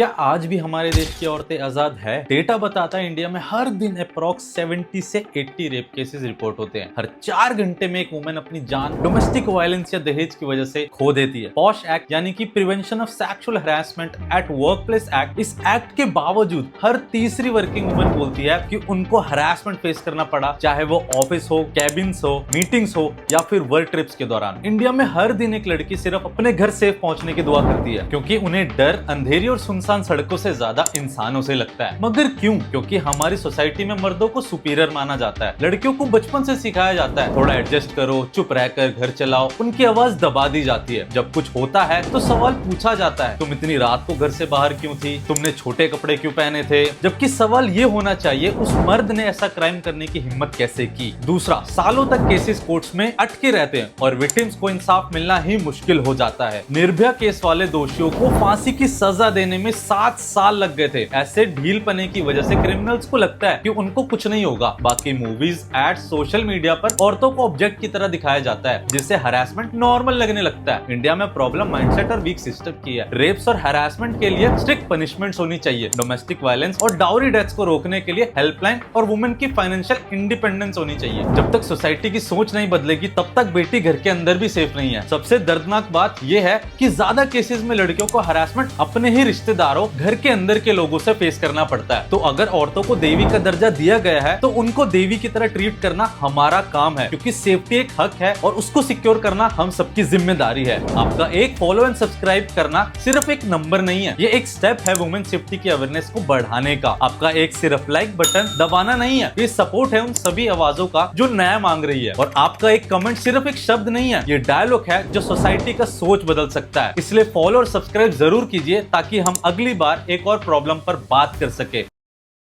क्या आज भी हमारे देश की औरतें आजाद है? डेटा बताता है इंडिया में हर दिन अप्रॉक्स 70 से 80 रेप केसेस रिपोर्ट होते हैं। हर 4 घंटे में एक वुमेन अपनी जान डोमेस्टिक वायलेंस या दहेज की वजह से खो देती है। पॉश एक्ट यानी कि prevention of sexual harassment eight workplace act, इस एक्ट के बावजूद हर तीसरी वर्किंग वुमेन बोलती है कि उनको हरासमेंट फेस करना पड़ा, चाहे वो ऑफिस हो, कैबिन्स हो, मीटिंग्स हो या फिर वर्क ट्रिप्स के दौरान। इंडिया में हर दिन एक लड़की सिर्फ अपने घर सेफ पहुंचने की दुआ करती है, क्योंकि उन्हें डर अंधेरी और सुनसान सड़कों से ज्यादा इंसानों से लगता है। मगर क्यों? क्योंकि हमारी सोसाइटी में मर्दों को सुपीरियर माना जाता है। लड़कियों को बचपन से सिखाया जाता है थोड़ा एडजस्ट करो, चुप रहकर घर चलाओ। उनकी आवाज दबा दी जाती है। जब कुछ होता है तो सवाल पूछा जाता है, तुम इतनी रात को घर से बाहर क्यों थी? तुमने छोटे कपड़े क्यों पहने थे? जबकि सवाल ये होना चाहिए, उस मर्द ने ऐसा क्राइम करने की हिम्मत कैसे की? दूसरा, सालों तक केसेस कोर्ट्स में अटके रहते हैं और विक्टिम्स को इंसाफ मिलना ही मुश्किल हो जाता है। निर्भया केस वाले दोषियों को फांसी की सजा देने में 7 साल लग गए थे। ऐसे ढील पने की वजह से क्रिमिनल्स को लगता है कि उनको कुछ नहीं होगा। बाकी मूवीज, एड्स, सोशल मीडिया पर औरतों को ऑब्जेक्ट की तरह दिखाया जाता है, जिससे हरासमेंट नॉर्मल लगने लगता है। इंडिया में प्रॉब्लम माइंडसेट और वीक सिस्टम की है। रेप्स और हरासमेंट के लिए स्ट्रिक्ट पनिशमेंट्स होनी चाहिए। डोमेस्टिक वायलेंस और डाउरी डेथ्स को रोकने के लिए हेल्पलाइन और वुमेन की फाइनेंशियल इंडिपेंडेंस होनी चाहिए। जब तक सोसाइटी की सोच नहीं बदलेगी तब तक बेटी घर के अंदर भी सेफ नहीं है। सबसे दर्दनाक बात यह है कि ज्यादा केसेस में लड़कियों को हरासमेंट अपने ही रिश्तेदारों, घर के अंदर के लोगों से फेस करना पड़ता है। तो अगर औरतों को देवी का दर्जा दिया गया है तो उनको देवी की तरह ट्रीट करना हमारा काम है, क्योंकि सेफ्टी एक हक है और उसको सिक्योर करना हम सबकी जिम्मेदारी है। आपका एक फॉलो एंड सब्सक्राइब करना सिर्फ एक नंबर नहीं है, ये एक स्टेप है वुमेन सेफ्टी की अवेयरनेस को बढ़ाने का। आपका एक सिर्फ लाइक बटन दबाना नहीं है, ये सपोर्ट है उन सभी आवाजों का जो न्याय मांग रही है। और आपका एक कमेंट सिर्फ एक शब्द नहीं है, ये डायलॉग है जो सोसाइटी का सोच बदल सकता है। इसलिए फॉलो और सब्सक्राइब जरूर कीजिए ताकि हम अगली बार एक और प्रॉब्लम पर बात कर सके।